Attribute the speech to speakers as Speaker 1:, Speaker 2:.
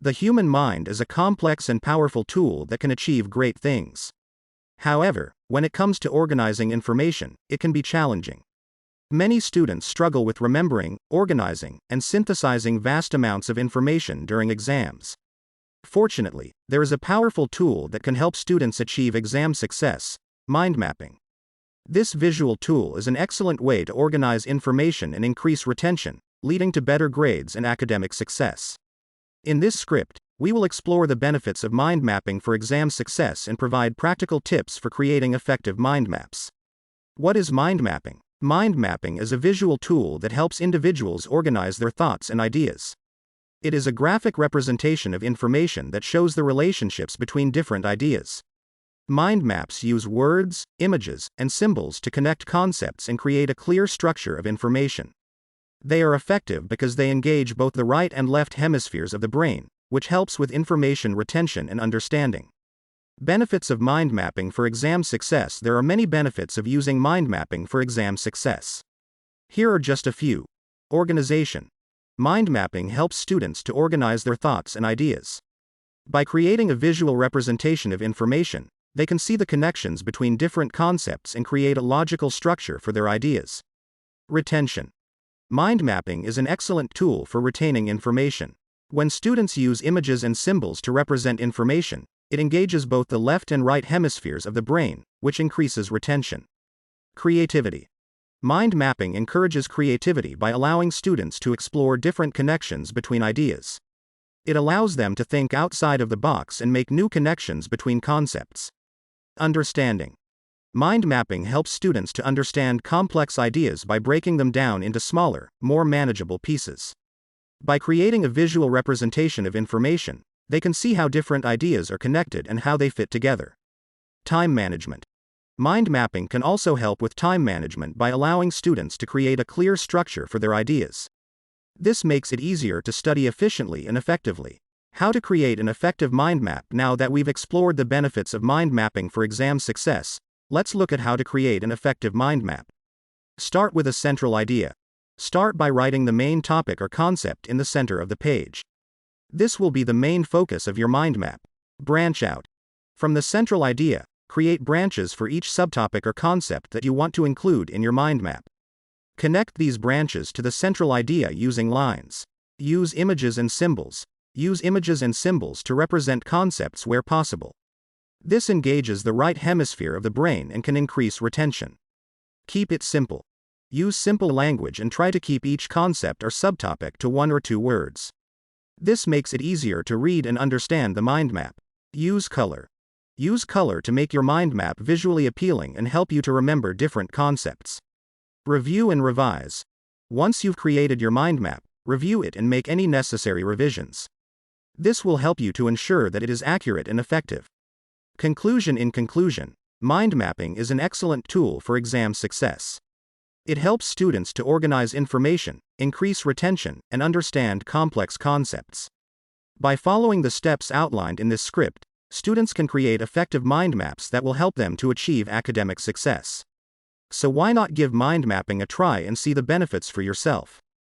Speaker 1: The human mind is a complex and powerful tool that can achieve great things. However, when it comes to organizing information, it can be challenging. Many students struggle with remembering, organizing, and synthesizing vast amounts of information during exams. Fortunately, there is a powerful tool that can help students achieve exam success: mind mapping. This visual tool is an excellent way to organize information and increase retention, leading to better grades and academic success. In this script, we will explore the benefits of mind mapping for exam success and provide practical tips for creating effective mind maps. What is mind mapping? Mind mapping is a visual tool that helps individuals organize their thoughts and ideas. It is a graphic representation of information that shows the relationships between different ideas. Mind maps use words, images, and symbols to connect concepts and create a clear structure of information. They are effective because they engage both the right and left hemispheres of the brain, which helps with information retention and understanding. Benefits of mind mapping for exam success. There are many benefits of using mind mapping for exam success. Here are just a few. Organization. Mind mapping helps students to organize their thoughts and ideas. By creating a visual representation of information, they can see the connections between different concepts and create a logical structure for their ideas. Retention. Mind mapping is an excellent tool for retaining information. When students use images and symbols to represent information, it engages both the left and right hemispheres of the brain, which increases retention. Creativity. Mind mapping encourages creativity by allowing students to explore different connections between ideas. It allows them to think outside of the box and make new connections between concepts. Understanding. Mind mapping helps students to understand complex ideas by breaking them down into smaller, more manageable pieces. By creating a visual representation of information, they can see how different ideas are connected and how they fit together. Time management. Mind mapping can also help with time management by allowing students to create a clear structure for their ideas. This makes it easier to study efficiently and effectively. How to create an effective mind map. Now that we've explored the benefits of mind mapping for exam success, let's look at how to create an effective mind map. Start with a central idea. Start by writing the main topic or concept in the center of the page. This will be the main focus of your mind map. Branch out. From the central idea, create branches for each subtopic or concept that you want to include in your mind map. Connect these branches to the central idea using lines. Use images and symbols. Use images and symbols to represent concepts where possible. This engages the right hemisphere of the brain and can increase retention. Keep it simple. Use simple language and try to keep each concept or subtopic to 1 or 2 words. This makes it easier to read and understand the mind map. Use color. Use color to make your mind map visually appealing and help you to remember different concepts. Review and revise. Once you've created your mind map, review it and make any necessary revisions. This will help you to ensure that it is accurate and effective. Conclusion. In conclusion, mind mapping is an excellent tool for exam success. It helps students to organize information, increase retention, and understand complex concepts. By following the steps outlined in this script, students can create effective mind maps that will help them to achieve academic success. So why not give mind mapping a try and see the benefits for yourself?